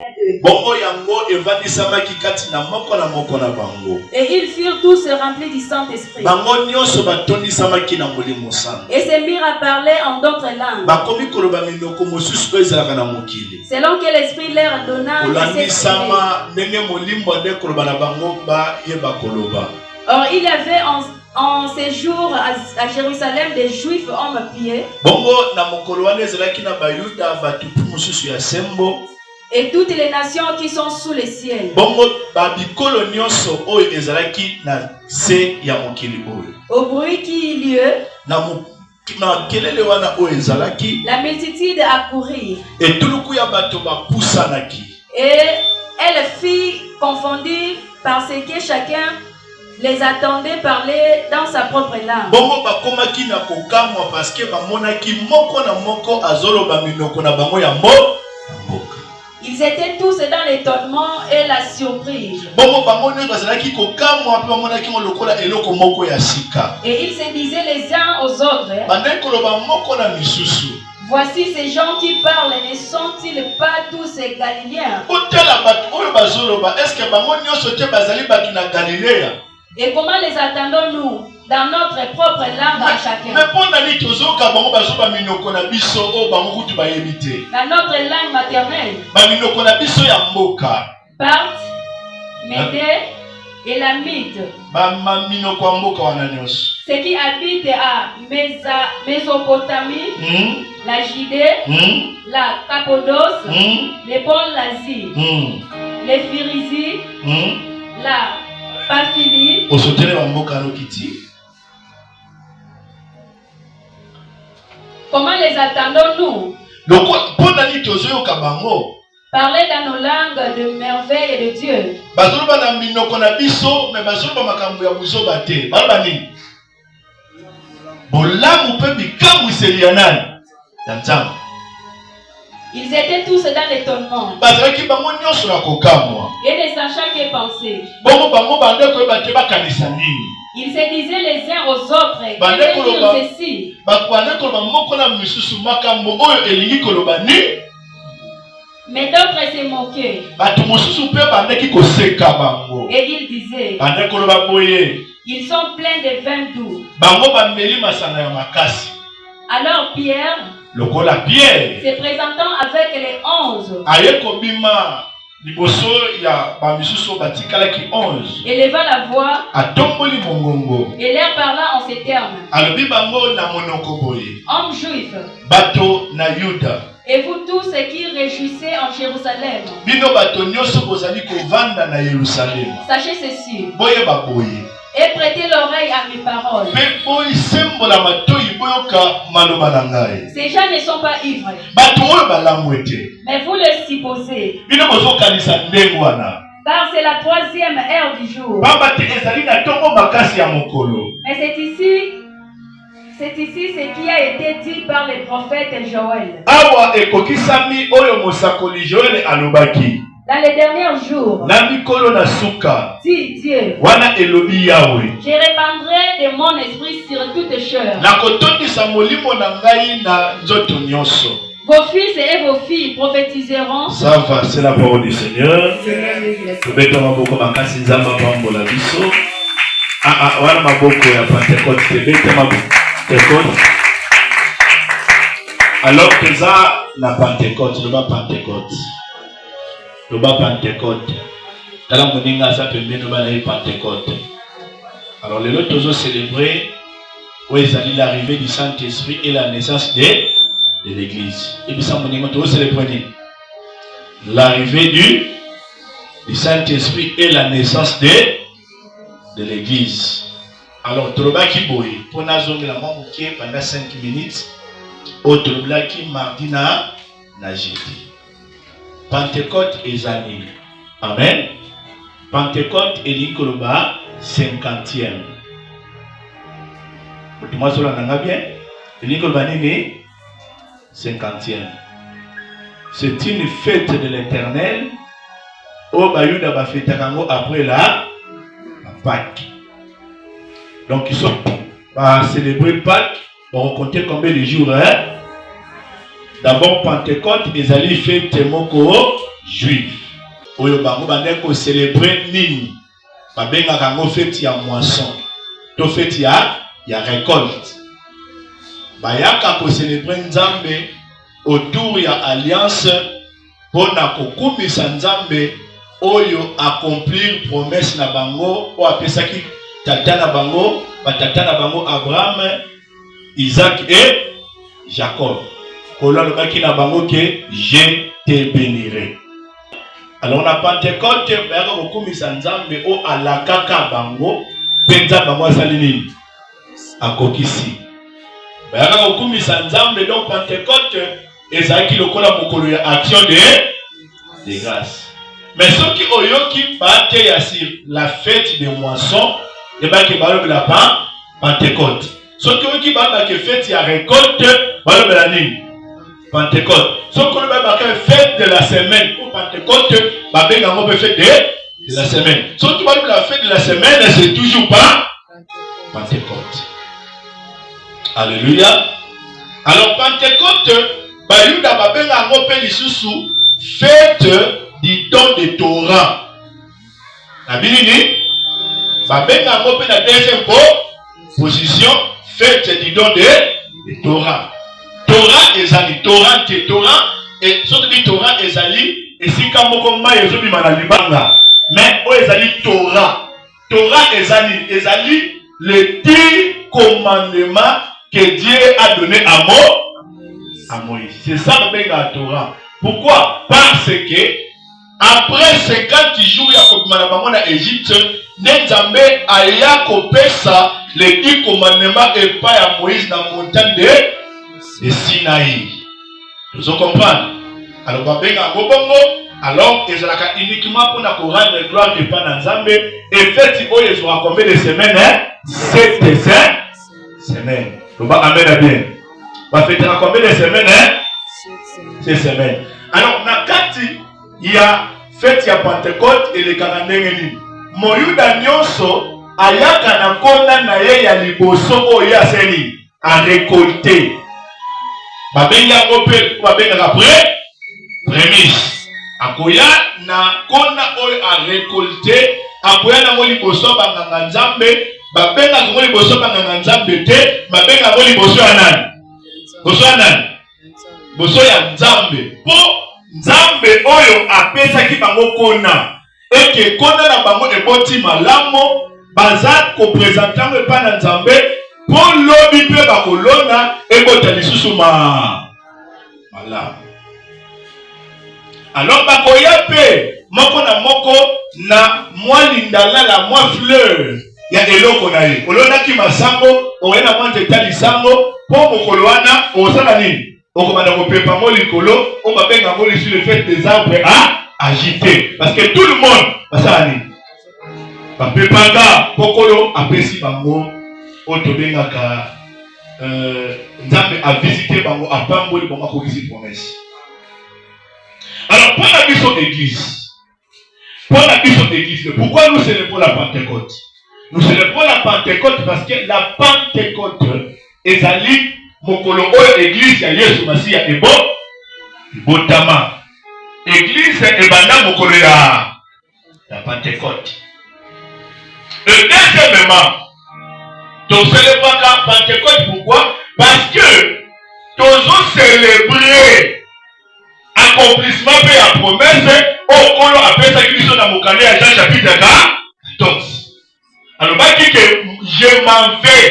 Et ils furent tous remplis du Saint-Esprit. Et se mirent à parler en d'autres langues, selon que l'Esprit leur donna de s'exprimer. Or, il y avait en ces jours à Jérusalem des Juifs hommes pieux, et toutes les nations qui sont sous le ciel. Au bruit qui eut lieu, la multitude accourit, et elle fut confondue parce que chacun les attendait parler dans sa propre langue. Ils étaient tous dans l'étonnement et la surprise. Et ils se disaient les uns aux autres, voici ces gens qui parlent, ne sont-ils pas tous Galiléens? Et comment les attendons-nous dans notre propre langue à chacun? Dans notre langue maternelle. Parthes, Médée et Lamite, ceux qui habitent à Mésopotamie, la Judée, la Cappadoce, les pôles l'Asie, les Phrygies, la Pamphylie, comment les attendons-nous? Parler dans nos langues de merveille de Dieu. Ils étaient tous dans l'étonnement et ne sachant que penser. Ils se disaient les uns aux autres, quel est ceci? Mais d'autres se moquaient. Et ils disaient, ils sont pleins de vin doux. Alors Pierre, se présentant avec les 11, éleva la voix et leur parla en ces termes. Hommes juifs, et vous tous qui réjouissez en Jérusalem, sachez ceci, et prêtez l'oreille à mes paroles. Ces gens ne sont pas ivres, mais vous le supposez, car c'est la 3e heure du jour. Mais c'est ici ce qui a été dit par le prophète Joël. Dans les derniers jours, dit Dieu, je répandrai de mon esprit sur toute chair. Vos fils et vos filles prophétiseront. Ça va, c'est la parole du Seigneur. Alors que ça, la Pentecôte, le bas Pentecôte. Le bas Pentecôte. Alors les autres ont célébré l'arrivée du Saint-Esprit et la naissance de l'église. Et puis ça on célébrer l'arrivée du Saint-Esprit et la naissance de l'église. Alors Toloba qui boye pour nazongi la mamouké pendant 5 minutes. Au Toloba qui mardi na jeudi. Pentecôte et Zani. Amen. Pentecôte et Nikoloba 50e. Moi cela n'a bien. Nikoloba nini 50e. C'est une fête de l'Éternel. Au Bayuda va fêter après la Pâques. Donc ils sont à célébrer Pâques. On compter combien de jours, hein? D'abord Pentecôte, ils allaient faire Temoko juive. Oyo bango bandeko célébrer nini? Babenga kango fête ya moisson. To fête ya récolte. Bayaka ko célébrer Nzambe autour ya alliance pona kokumisa Nzambe oyo accomplir promesse na bango o apesaki tata na bango, batata na bango Abraham, Isaac et Jacob. Kolalo baki na bango ke je te bénirai. Alors na Pentecôte bayaka kokumisa Nzambe o alakaka bango penza bango asali nini? Akokisi. Bayaka kokumisa Nzambe donc Pentecôte ezaki lokola mokolo ya action de grâce. Mais ceux qui oyoki bate ya sur la fête de moisson et baki balo la Pentecôte. Ceux qui oyoki baki fête ya récolte balo la nini? Pentecôte. Ceux qui oyoki baki fête de la semaine pour Pentecôte babenga ngo fête de la semaine. Ceux qui balo la fête de la semaine c'est toujours pas Pentecôte. Alléluia. Alors Pentecôte bayuda babenga ngo pe lisusu fête du don de Torah. Na binini babenga ngo pe na deuxième position fête du don de Torah. Torah ezali Torah te Torah et surtout dit Torah ezali et si kamoko mai ezobi mana libanga mais o ezali Torah. Torah ezali les 10 commandements que Dieu a donné à Moïse. C'est ça le benga Torah. Pourquoi? Parce que après 50 jours ya kokumana na Égypte, Nzambe aya kopesa les 10 commandements et pas à Moïse dans la montagne de Sinaï. Vous comprenez? Alors babenga ngobongo, alors ezalaka uniquement pour na rendre gloire et pas dans Nzambe et fait o ezora combien de semaines? 7 semaines. Amen bien. Va fêter combien de semaines? 7 semaines. Alors, nakati, il y a fête ya Pentecôte et le Kananengeni. Moyuda nyonso, ayaka na kona na ye ya liboso o ya seni, a récolter. Babenga ngope, babenga après, prémisse. Akoya na kona o a récolter, akoya na mo liboso banganga Nzambe, babenga mo liboso banganga Nzambe te, babenga mo liboso ya nani? Boso ya nani? Boso ya Nzambe. Po Nzambe oyo apesaki bango kona. Eke kona na bango eboti malamo, baza ko présentango epa na Nzambe, po lobi pe bakolona ebota lisusu malamu. Alors bakoya pe moko na moko na mwa lindala la mwa fleur ya eloko na ye. Olona ki masango, oyena mwa nzeta lisango, po mokolo wana osala nini? Okomanda kopepa mo likolo, on va benga mo sur le fait des arbres à agiter. Parce que tout le monde basala nini? Bapepanga pokolo apesi bango otobengaka Nzambe a visité bango apamboli bango akokisi promesse. Alors pour la mission d'église, pourquoi nous célébrons la Pentecôte? Nous célébrons la Pentecôte parce que la Pentecôte est allée mokolo oyo église ya Yesu Masiya ebotama. Église ebanda mokolo ya Pentecôte. Et deuxièmement, nous célébrons la Pentecôte pourquoi? Parce que nous célébrons accomplissement de la promesse au colo après sa guérison dans mon calé à Jean chapitre 14. Alors, je m'en vais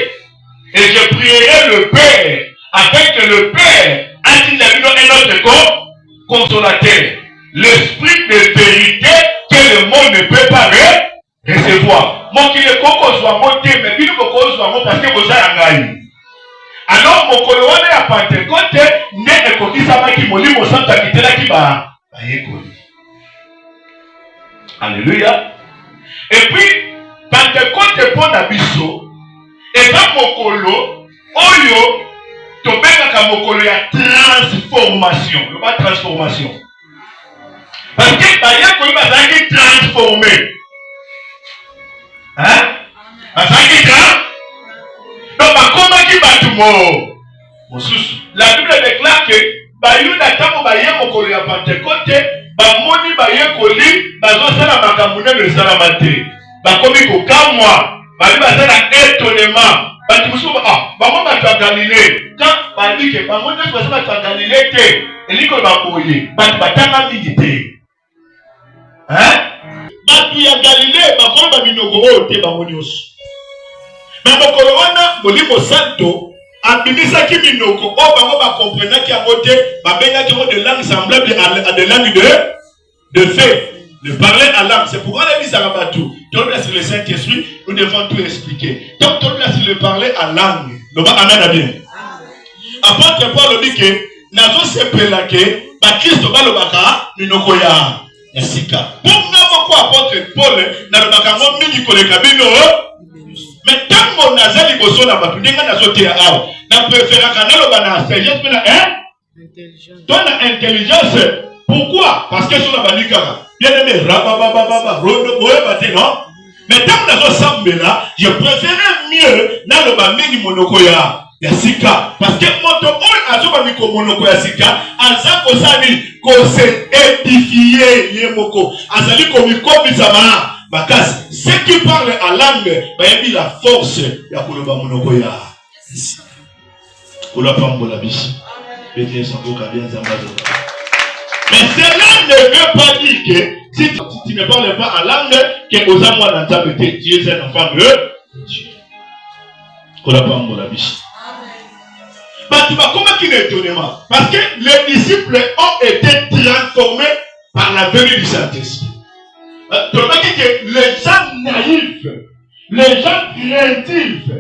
et je prierai le Père afin que le Père attire un autre consolateur, l'esprit de vérité que le monde ne peut pas recevoir. Mon qui est coco soit monté, mais il faut soit monté parce que vous avez un alors mon colonne à Pentecôte n'est que qui ça va qui m'a dit mon sang t'a quitté là qui va alléluia. Et puis Pentecôte pour Nabiso et dans mon colo oyo to benga mon colo ya transformation, le pas transformation parce que bah y'a quoi bah ça qui transformé hein bah ça qui donc comment qui va tout mot la Bible déclare que bayuda tango baye mokolo ya Pentecôte bamoni bayekoli bazosala makambo nano esalama te bakomi kokamwa bali bazala étonnement bato mosusu bango bato ya Galilée quand balike bango nyonso baza bato ya Galilée te elikolo baboye bato batanga mingi te bato ya Galilée bakomi baminoko oyo te bango nyonso na mokolo wana Molimo Santo abimisaki minoko oyo bango bakomprenaki yango te babengaki yango de langue semblable à des langues de feu. De parler à l'âme. C'est pourquoi on a mis ça là-bas tout. Tout là sur le Saint-Esprit, nous devons tout expliquer. Donc tout là sur le parler à langue. Le bas amen à bien. Apôtre Paul dit que nazo sepela que ba Christo ba lobaka minoko ya sika. Pour nous quoi apôtre Paul na lobaka ngo mingi koleka bino. Mais tant mon nazali boso na ba ndinga nazo te awa. Na préféra kana loba na sagesse na intelligence. Toi na intelligence. Pourquoi? Parce que sur la balikara. Bien aimé, non? Mais tant que là, je préférais mieux dans le bamini monokoya sika. Parce que mon azoba miko monokoya sika, azako sani ko se édifier yemoko. Azali komiko bizama. Bakas, ceux qui parlent à langue, bayebi la force ya koloba monokoya. Kola pambola bishi. Bédié sangoka bien zambazo. Mais cela ne veut pas dire que si tu ne parles pas en langue, que aux amours d'entendre tu es un enfant de Dieu. Qu'on n'a pas en la vie. Tu vas comment qu'il est étonnement? Parce que les disciples ont été transformés par la venue du Saint-Esprit. Tu vas dire que les gens naïfs, les gens craintifs,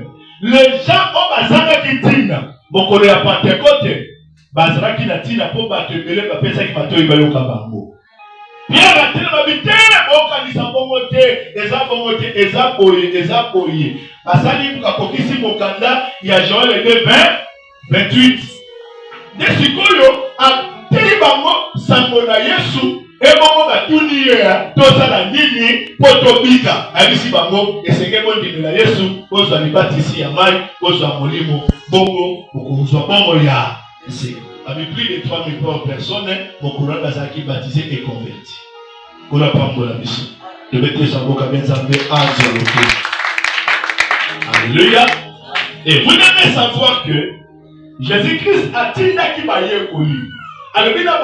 les gens ont besoin qui tiennent. Bon, qu'on est à Pentecôte. Bazaraki na tina po batebele bapesa ki bato ibayoka bango. Pierre a tina babitele boka lisabongo te, eza boye. Basali buka kokisi mokanda ya Joël 2:28. Desikoyo a teli bango sango na Yesu ebongo batuni ya tosala nini potobika. Alisi bango esenge bondimi na Yesu kozwa libatisi ya mai, kozwa molimo bongo okozwa bongo ya avec plus de 3000 personnes, mon courant Bazaki baptisé et converti. On n'a pas la mission. De mettre sa boca bien zambé à Zoloté. Alléluia. Et vous devez savoir que Jésus-Christ a dit qui m'a écoli. Alors, il n'a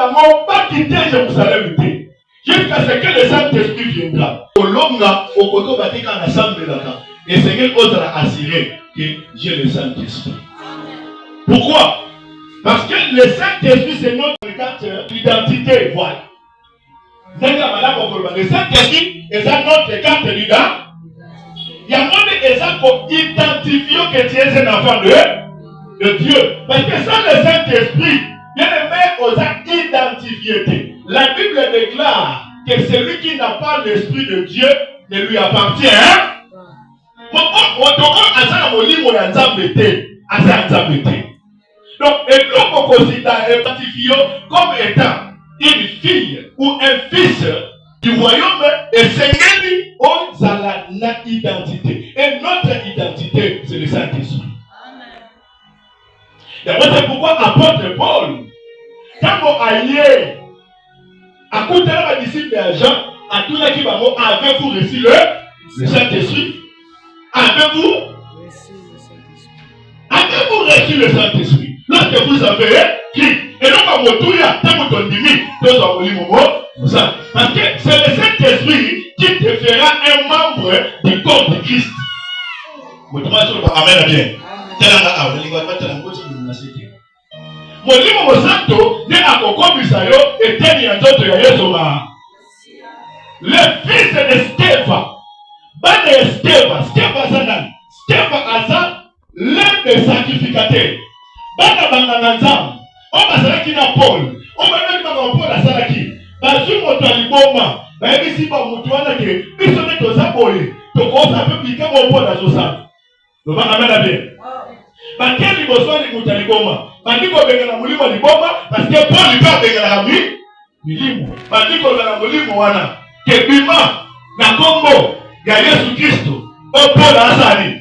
pas quitté Jérusalem. Jusqu'à ce que le Saint-Esprit viendra. Au longa, au côté bâti quand l'assemblée là. Et Seigneur osera assurer que j'ai le Saint-Esprit. Pourquoi? Parce que le Saint-Esprit, c'est notre carte d'identité. Voilà. Le Saint-Esprit, c'est notre carte d'identité. Il y a monde qui identifie que tu es un enfant de Dieu. Parce que sans le Saint-Esprit, bien aimé, on a identifié. La Bible déclare que celui qui n'a pas l'Esprit de Dieu ne lui appartient. Donc, et l'homme on considère identifié comme étant une fille ou un fils du royaume et c'est aux à la identité. Et notre identité, c'est le Saint-Esprit. C'est pourquoi apôtre Paul, quand on allié à côté de la disciple de Jean, à tout le qui va avez-vous reçu le Saint-Esprit? Avez-vous reçu le Saint-Esprit? Lorsque vous avez écrit, et donc à Motouya, tant que parce que c'est le Saint-Esprit qui te fera un membre du corps de Christ. Amen. Bien. Molimo Santo ne akokobisa yo eteni ya nzoto ya Yesu ma. Le fils de Stepha. Bane Stepha Zanan. Stepha Asa, l'un des sacrificateurs. Bana banganga nzambe obazalaki na Paul obameli banga Paul asalaki bazwi moto aliboma bayebisi ba mutu wana ke biso nde toza boye tokosa mpe bika mo Paul azosala loba amen abe bakeli liboso ni mutu aliboma bandi kobengela molimo liboma parce que Paul mpe abengelaka milimo bandi kobengela molimo wana ke bima na kombo ya Yesu Kristo o Paul asali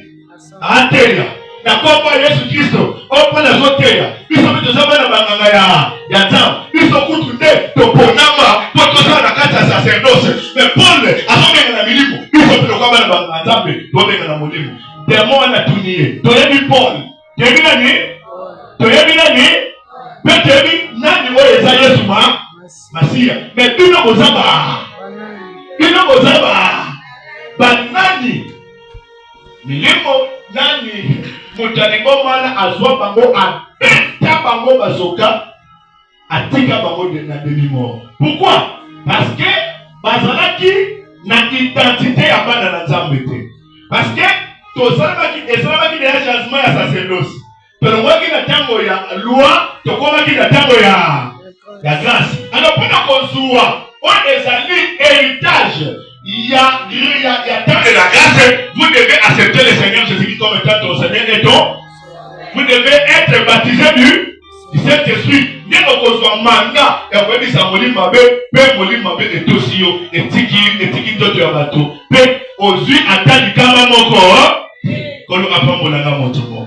ateya na komba Yesu Kristo opa na zoteya biso bitozaba na banganga ya nzambe biso kutu nde toponama po tozala na kati ya sacerdoce mais Paul azobenga na milimo biso mpe tokoba na banganga nzambe tobenga na molimo demo wana tuniye toyebi Paul toyebi nani mpe toyebi nani oyo eza Yesu Masiya mais bino bozaba banani milimo nani mutanibo mana azwa bango abeta bango bazoka atika bango na demi-mort. Pourquoi? Parce que bazalaki na identité ya bana na Nzambe te. Parce que tosalaki na changement ya sacerdoce. Tolongwaki na tango ya loi, tokomaki na tango ya grâce. Alors pona kozua on ezali héritage il y a tant de la grâce, vous devez accepter le Seigneur Jésus-Christ comme étant ton Seigneur et ton. Vous devez être baptisé du Saint-Esprit. Nous avons un mandat et on va dire ça molima be, pe molima be et aussi yo et tiki d'autres ya bateau. Pe ozui atali kama moko, kolo apam bolanga motomo.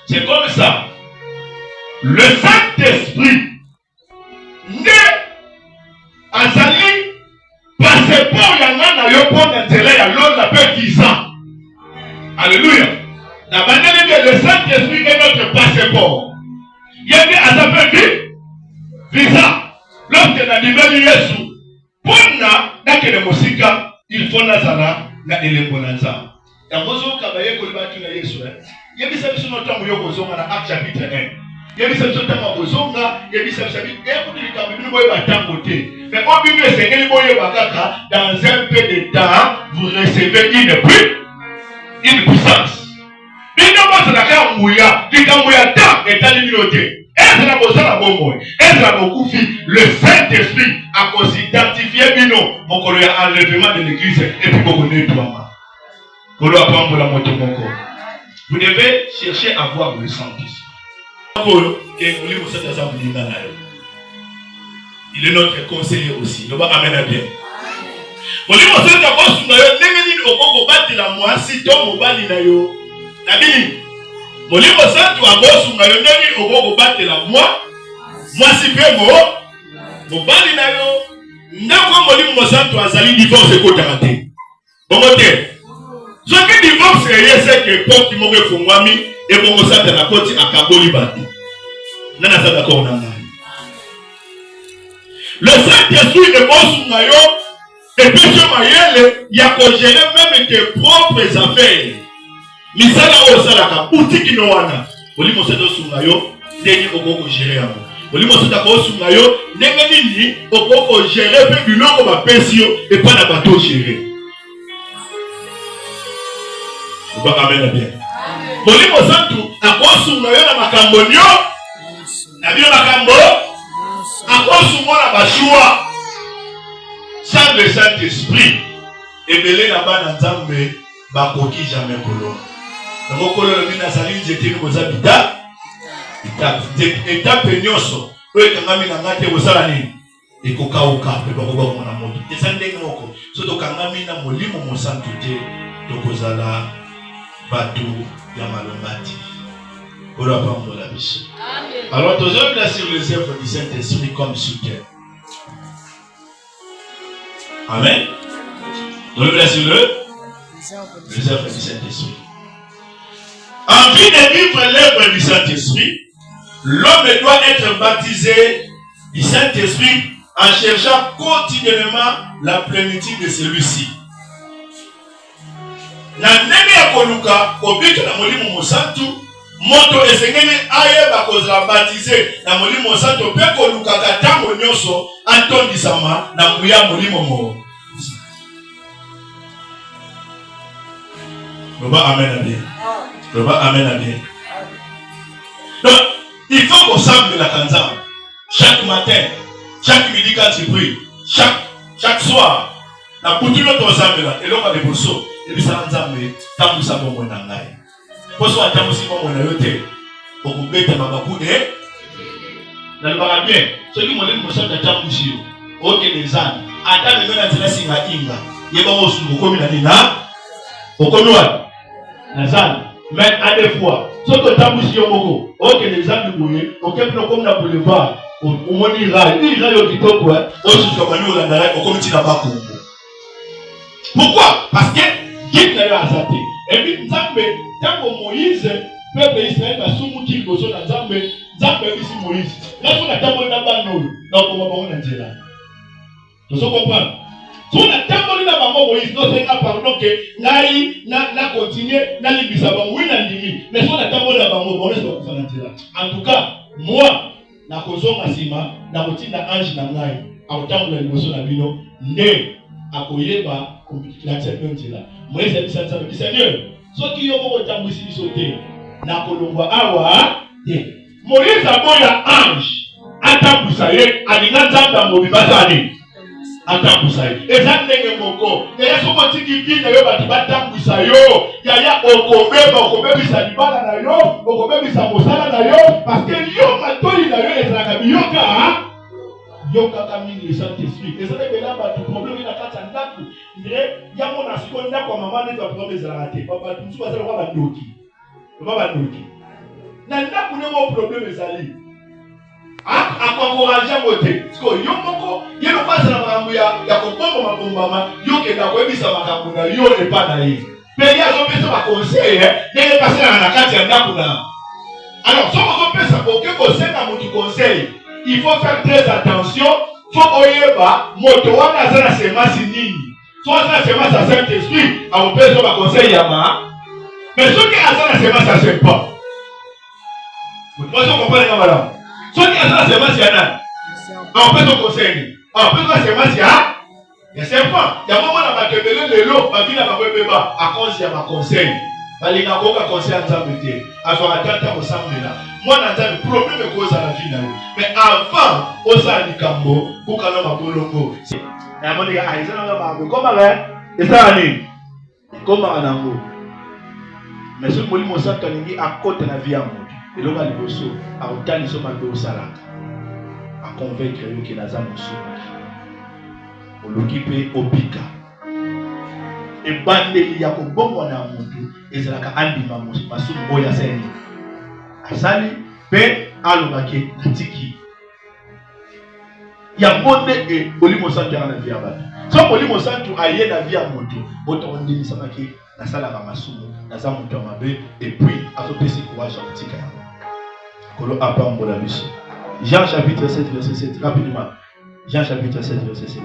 C'est comme ça. Le Saint-Esprit né azali passeport yanga na yo pour n'intérêt à l'autre la paix 10 ans. Alléluia. La banane de le Saint-Esprit est notre passeport. Yenge azapendi visa. Lorsque na libeli Yesu pona nakele mosika il faut nazala na elembo na Nzambe. Yangozo kabaye ko libatu na Yesu. Yebisa biso no tambo yo kozonga na Acte chapitre 1. Yebisa biso tambo kozonga, yebisa biso likambo bino boye batango te. Mais au milieu de ce dans un peu de temps, vous recevez une puissance. Il n'y a pas de la mouilla, qui mouilla tant est à l'immunité. Est-ce la bosse la bombe? Est-ce la beaucoup fit? Le Saint-Esprit a identifié Bino, mon collègue à l'enlèvement de l'église, et puis vous nettoiement. Vous devez chercher à voir le Saint-Esprit. Il est notre conseiller aussi. Nous allons amener bien. Mon livre c'est d'abord sur la néménine au Congo battre la moi si ton mobile na yo. Nabili. Mon livre c'est d'abord sur la néménine au Congo battre la moi si peu mobile na yo. Ndako mon livre c'est toi azali divorce ko tarate. Bon côté. Ce qui divorce c'est que porte mo ke fungwami et bon ça na koti akaboli batu. Nana ça d'accord na ngai. Le Saint-Esprit est bon sur Nayo et puis il y a qu'à gérer même tes propres affaires. Misala osalaka utiki no wana. Oli moseto sur Nayo, ndenge okoko gérer amo. Oli moseto ko sur Nayo, ndenge nini okoko gérer pe biloko ba pesio et pas na bateau gérer. On va amener bien. Oli moseto ako sur Nayo na makambo nyo. Na bio makambo sans le Saint-Esprit et belé là-bas dans Nzambe bakoki jamais kolo. Donc kolo le bina sali nzete ko zabita étape nyoso oyo kangami na ngate osala nini ekokauka pe bakoba mona moto ezande ngoko so to kangami na molimo mosantu te tokozala batu ya malombati. Alors, tous hommes là sur les œuvres du Saint-Esprit comme soutien. Amen. Tous hommes là sur les œuvres du Saint-Esprit. En vue de vivre l'œuvre du Saint-Esprit, l'homme doit être baptisé du Saint-Esprit en cherchant quotidiennement la plénitude de celui-ci. Na nene ya koluka kobika na molimo mosantu moto esengeli ayeba kozala baptisé na molimo santo pe kolukaka tango nyonso atondisama na nguya molimo mo. Loba amen bien. Loba amen bien. Donc, il faut qu'on s'amène la kanza chaque matin, chaque midi quand tu pries, chaque soir. Na putulo to zambela eloko de boso et bisa nzambe tamu sabo mona ngai. Poso atamu simo mona yote. Okubeta mabaku na lobaka bien. Ceux qui m'ont dit mosa tamu sio. OK les âmes. Ata le mena tena singa inga. Yeba osu komi na nina. Okomi wa. Na zana. Mais à des fois, ce que tu as mis sur Moko, ok, les gens du Bouye, ok, comme la boulevard, au moins il y a qui te quoi, aussi comme nous, on a comme tu n'as pas compris. Pourquoi? Parce que Dieu n'a pas azaté. Et puis, Nzambe, tant que Moïse, peuple Israël a soumis qui gosse dans Nzambe, Nzambe est ici Moïse. Là, on a d'abord la banole, donc on va voir un Dieu là. Tu comprends? Si on a d'abord la maman Moïse, non c'est pas pardon que naï na continuer na libisa ba oui na ndimi. Mais si on a d'abord la maman Moïse, on va faire un Dieu là. En tout cas, moi, na kozonga sima, na kotinda ange na ngai, akotambola liboso na bino, nde akoyeba l'accepter Dieu là. Moïse a dit ça, Seigneur, ce qui est au temps ici sauter, na kolongwa awa, Moïse a bon la ange, attends pour ça y est, alinga nzamba mobi bazali, attends pour ça y est. Et ça n'est moko, et ya somo tiki vient yo bati batang pour ça yo, ya okobe bisa libala na yo, okobe bisa mosala na yo, parce que yo matoli na yo ezalaka biyoka. Yoka kamini le Saint-Esprit. Et ça n'est pas là, tout problème il a quatre ans. Il y a mon assurance kwa maman n'est pas problème de la rater. Papa tout ça va pas doki. Va doki. Nanda kuna mo problème ezali. Encourager moté. Parce que yo moko, yo no passe na makambo ya kopomba mabombama, yo ke na kwebisa makambo na yo ne pas na yi. Mais ya zo pesa ba conseil n'est pas na kati ya ndako na. Alors, si on peut savoir que conseil na mutu conseil, il faut faire très attention. Il faut oyeba moto wana za na semence nini. Soit na semence à Saint-Esprit, a on peut se conseil yama. Mais ceux qui a na semence ça c'est pas. Vous comprenez comment là? Ceux qui a na semence yana. On peut se conseiller. On peut se semence ya. Ya c'est pas. Ya moment na bakebele lelo, ba vina ba beba à cause ya ma conseil. Balinga koka conseil nzambe te. Azwa tata osambela. Moi n'entends le problème de cause à la vie. Mais avant, on s'est dit Kambo, pour qu'on ait ma bolongo. Et à mon égard, ils ont un comment et ça allait. Comment on a un mot. Mais ce que nous avons dit à côté de la vie à moi. Et l'on va le bosso, à autant ils sont mal au salaire. À convaincre que les âmes sont au l'occuper au pica. Et bandé, il y a un bon moment à mon tour. Et c'est là qu'Andy m'a souri boya seni. Asali pe alobake natiki ya monde e olimo santu na vie abatu so olimo santu aye na vie moto boto ondeli samaki na sala ka masumu na za moto mabe et puis azopesi courage à tika ya kolo apambola biso. Jean chapitre 7 verset 7 rapidement. Jean chapitre 7 verset 7.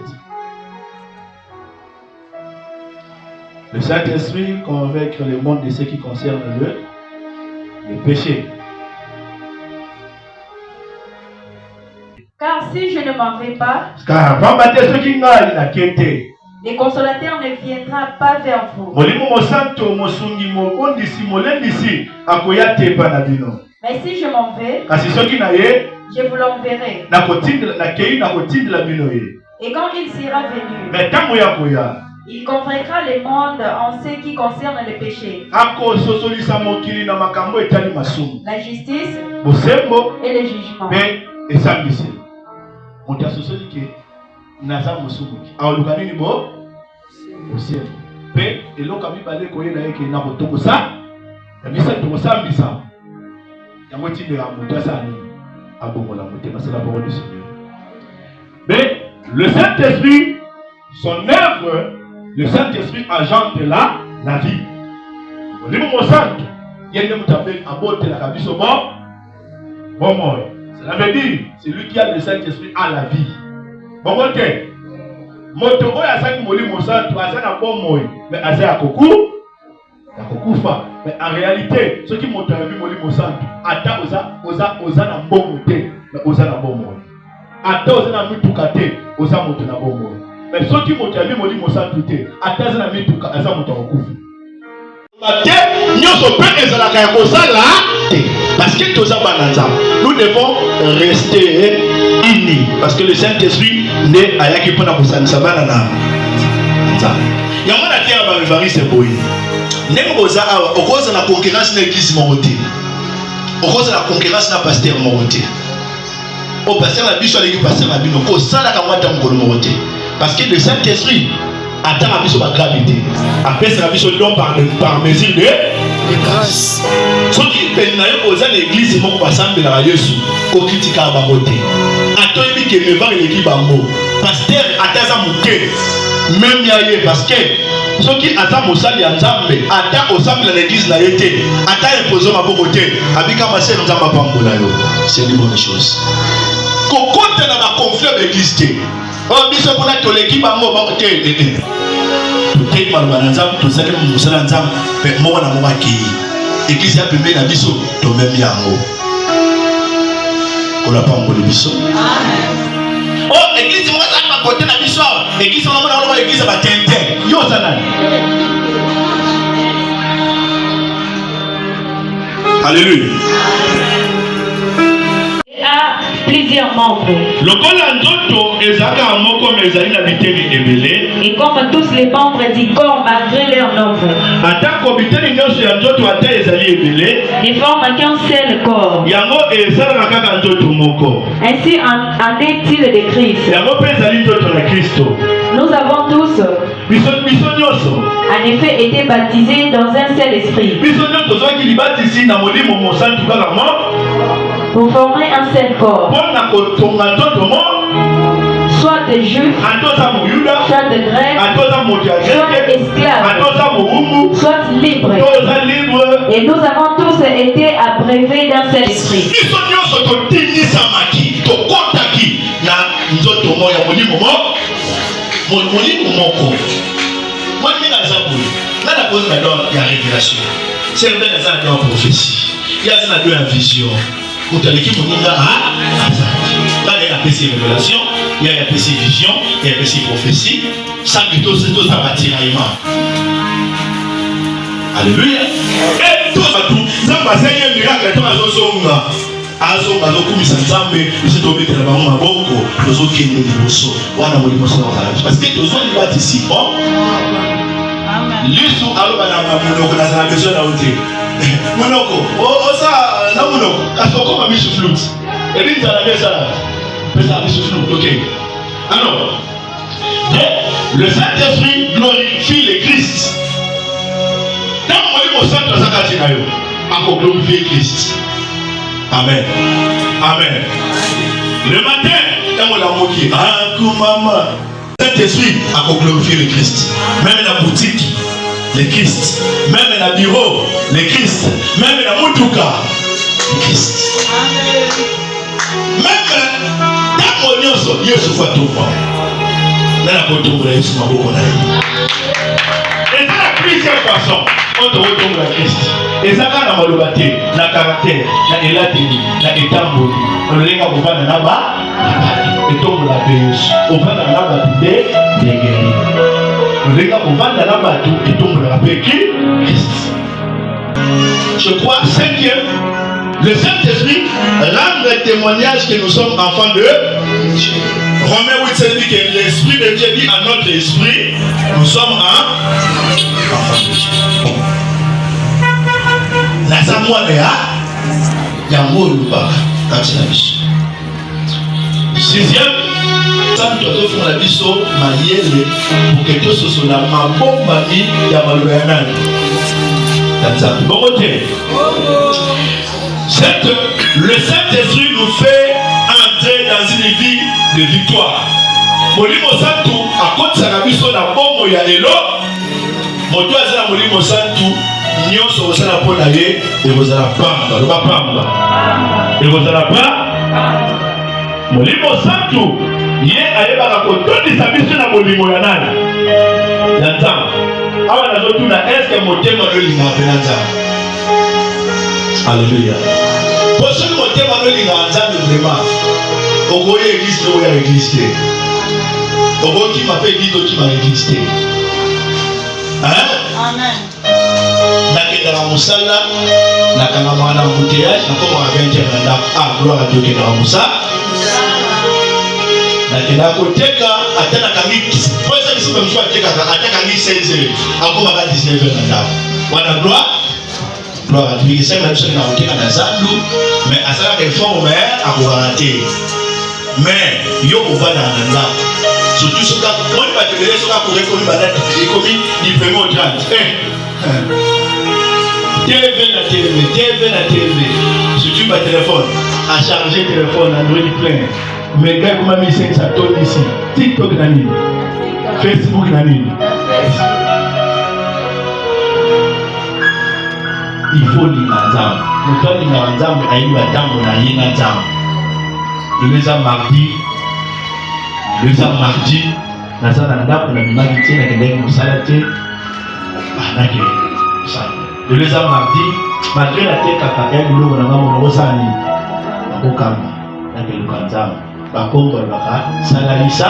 Le Saint-Esprit convainc le monde de ce qui concerne le péché. Car si je ne m'en vais pas, le consolateur ne viendra pas vers vous. Mais si je m'en vais, je vous l'enverrai. Et quand il sera venu, il convaincra le monde en ce qui concerne le péché, la justice et le jugement. Mais le Saint-Esprit, son œuvre, le Saint-Esprit agente la vie. Cela veut dire, celui qui a le Saint-Esprit a la vie. Bon, ok. Moto oya saki molimo santo azana bon moy mais azaya koku ya kokufa mais en réalité ce qui moto a vu molimo santo ata oza na mbongo te mais oza na bon moy ata oza na mituka te oza moto na bon moy mais ce qui moto a vu molimo santo te ata oza na mituka aza moto kokufa bate nyoso pe ezalaka ya kozala parce que toza bananza nous devons rester unis parce que le Saint-Esprit ne ayaki pona kosanisa bana na nzambe yango na tia ba evariste boy ndenge boza awa okoza na concurrence na église morote okoza na concurrence na pasteur morote o pasteur la biso aleki pasteur na bino ko sala ka mwata mokolo morote parce que le Saint-Esprit attends biso ba gravité après ça biso don par mesure de grâce. Ce qui fait que l'église moko basambela Yesu ko kritika ba moté atoyebi ke meva eleki bango pasteur ataza muke même yaye parce que ce qui ata mosali ya nzambe ata osambela l'église na yete ata imposer maboko te abika maselo nzamba pambola yo c'est une bonne chose kokota na ba conflit de l'église te o biso kuna toleki bango ba te te malwa na nzambe tozali mosala nzambe pe moko na moko ki église ya pembe na biso to même yango on a pas ngoli biso amen. Oh église moi ça pas côté na biso église on a na église ba tente yo sana alléluia plusieurs membres. Et comme tous les membres du corps malgré leur nombre ne forment qu'un seul corps. Ainsi en est-il de Christ. Nous avons tous en effet été baptisés dans un seul esprit pour former un seul corps, soit de juifs, soit de grecs, soit esclaves, soit libres. Et nous avons tous été abreuvés d'un seul esprit. C'est une prophétie. Il y a une vision. Il y a une révélation, il y a une vision, il y a une prophétie. Ça plutôt c'est tout ça bâtiment. Alléluia. Et tout ça tout. Ça passe un miracle dans la zone. Azo bazokumisa nzambe biso tobeta na bango maboko tozokende liboso wana molimo sana parce que tozoni batisi bon lisu aloba na monoko na sana besoin na ote monoko osa na monoko kasoko ma misu flute et dit ça la mesa là pesa misu flute OK alors le Saint-Esprit glorifie le Christ dans molimo santo zakati na yo ako glorifier Christ. Amen. Amen. Le matin, quand on l'a moqué, maman, Saint-Esprit a glorifié le Christ. Même dans la boutique, le Christ. Même dans le bureau, le Christ. Même dans la moutouka, le Christ. Même dans mon yonso, il y a ce fois tout le monde. Dans la côte où il y a ce maboko. Et dans la plusieurs façons, on te retourne à Christ. Et ça va dans le bâti, la caractère, la élatini, la étamboli, on le lega au bas de là-bas, et tombe la péus, au bas de là-bas, des guéris. On le lega au bas de là-bas, et tombe la paix qui Christ. Je crois, cinquième, le Saint-Esprit rend le témoignage que nous sommes enfants de Dieu. Romains 8 dit que l'Esprit de Dieu dit à notre esprit, nous sommes enfants de Dieu. La Samoa yango lubaka kati na biso. Sixième, santo tofuna biso mayele pour que tososola mabombami ya maloba ya nani ya nzambe bongo te. Le Saint-Esprit nous fait entrer dans une vie de victoire. Molimo santu akotisaka biso na bombo ya lelo moto aza na molimo santu nyonso osala mpona ye ekozala pamba loba pamba ekozala pa molimo santu ye ayebaka kotondisa biso na molimo ya nani ya nzambe awa nazotuna eske motema nolingaka mpe na nzambe alleluya po soki motema nolingaka nzambe vraiment okoya eglise te oya eglise te okokima mpe eglise okima eglise te amen. Nakendaka mosala nakangamaka na embouteillage nakomaka 20 na ndako gloire à Dieu kendaka mosala nakendaka koteka ata nakangi po eza biso mpe mosu atekaka atakangi 16 akomaka 19 na ndako wana gloire à Dieu kisaki na biso na koteka na zandu mais asalaka effort mais akokaka te mais yo kovandaka na ndako Surtout ce cas, moi je vais te dire ce cas pour récolter ma date, j'ai commis du premier au 30. TV na TV. Surtout ma téléphone, à charger téléphone, Android plein. Mais gars, comment mis 500 tonnes ici? TikTok nani, Facebook nani. Il faut l'inazam. Nous sommes l'inazam, aïe madame, on a l'inazam. Le les mardi, Nazananda, on a mis mardi, on a mis salade, le les mardi, malgré la tête à Kakaya, nous avons Rosani, Okamba, Nakelukanzam, Bakongo, Baka, Salalisa,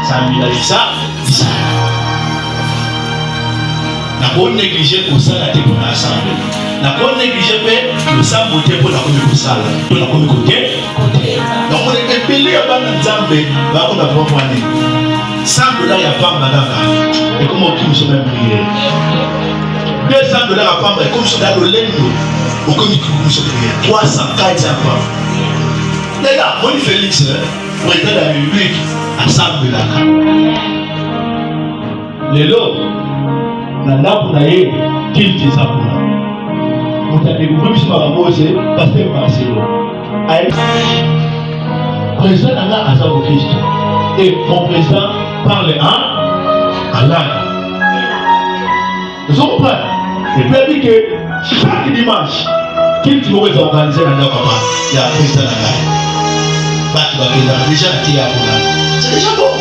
Samilisa, n'a pas négligé pour ça la tête pour l'assemblée. N'a pas négligé pour ça monter pour la commune salle, pour la commune côté. Donc on est épelé à bande Nzambe, va on a pas poigné. $100 il y a pas madame. Et comment tu me sommes même prier? $200 à femme, comme ça dans le lendo, au comité nous sommes prier. 304 à femme. D'ailleurs, mon Félix, président de la République, à $100. Les lots. Na ndaku na ye kilti sapuna mutande kubishi maramose pasteur Marcelo ay président nga azabo Christ et mon président parle en langue. Vous comprenez? Et puis dit que chaque dimanche kilti mo za organiser na ndako papa ya président nga batu bakenda déjà tia kuna c'est déjà bon.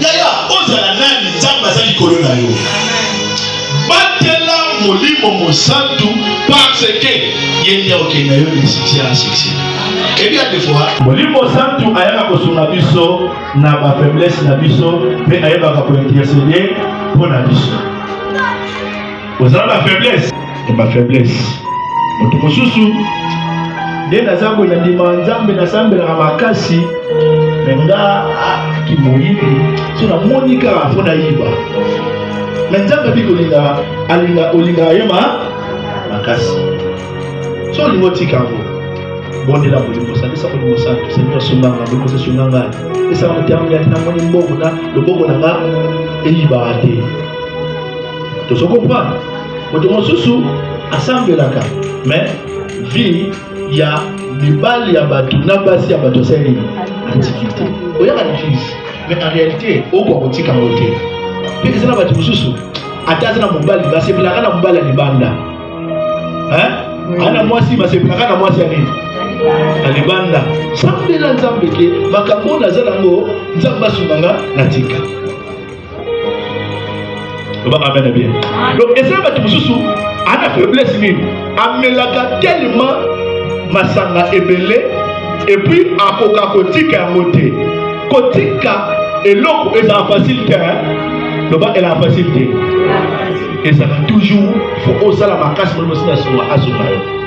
Yaya ozala nani nzamba za likolo na yo batela molimo mosantu parce que yende okenda yo de succès en succès. Et bien des fois molimo mosantu ayaka kosunga biso na ba faiblesse na biso pe ayebaka ko intercéder pour na biso. Ozala ba faiblesse et ba faiblesse moto mosusu de nazango na ndima nzambe na sambela makasi nga kimoyibi sona monika afona yiba na nzambe bikolinga alinga olinga yema makasi so lingotika ngo bondela molimo sandisa molimo santo seigneur sunganga biko sunganga esa mutanga na moni mbongo na lobongo na nga eyiba ate to so comprendre moto mosusu asambelaka mais vie ya mibali ya batu na basi ya batu seli antiquité oyaka l'église mais en réalité oko kotika ngote pe ezana batu mususu atazana mobali basepelaka na mobali ya libanda ana mwasi basepelaka na mwasi ya nini alibanda sambela nzambe ke makambo nazala ngo nzambe asunganga na tika amen bien. Donc ezana batu mususu ana faiblesse nini amelaka tellement masanga ebele et puis akoka kotika yango te kotika eloko ezala facilité loba ela facilité ezala toujours faut osala makasi molimo sina songa azonga yo